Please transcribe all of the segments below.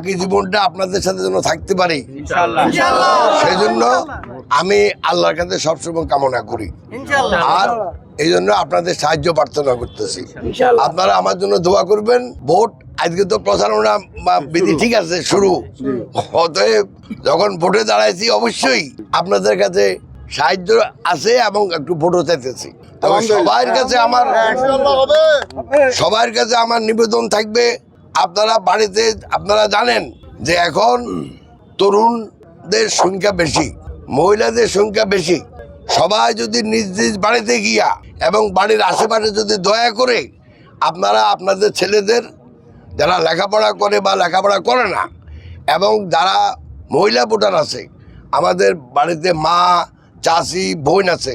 বাকি জীবনটা আপনাদের সাথে যেন থাকতে পারি, সেই জন্য আমি আল্লাহর কাছে সবসময় কামনা করি। আর এই জন্য আপনাদের সাহায্য প্রার্থনা করতেছি। আপনারা আমার জন্য দোয়া করবেন। ভোট আজকে তো প্রচারণা বা বিধি ঠিক আছে শুরু, অতএব যখন ভোটে দাঁড়াইছি অবশ্যই আপনাদের কাছে সাহায্য আছে এবং একটু ভোটও চাইতেছি। তবে সবার কাছে আমার নিবেদন থাকবে, আপনারা বাড়িতে আপনারা জানেন যে এখন তরুণদের সংখ্যা বেশি, মহিলাদের সংখ্যা বেশি। সবাই যদি নিজ নিজ বাড়িতে গিয়া এবং বাড়ির আশেপাশে যদি দয়া করে আপনারা আপনাদের ছেলেদের যারা লেখাপড়া করে বা লেখাপড়া করে না এবং যারা মহিলা ভোটার আছে, আমাদের বাড়িতে মা চাচি বোন আছে,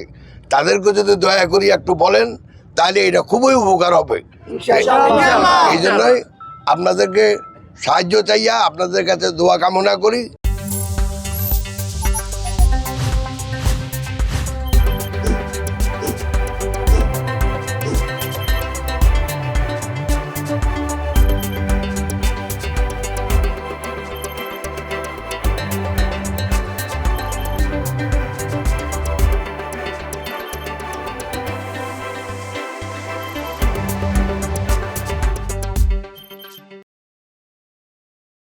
তাদেরকে যদি দয়া করি একটু বলেন তাহলে এটা খুবই উপকার হবে। এই জন্যই আপনাদেরকে সাহায্য চাইয়া আপনাদের কাছে দোয়া কামনা করি।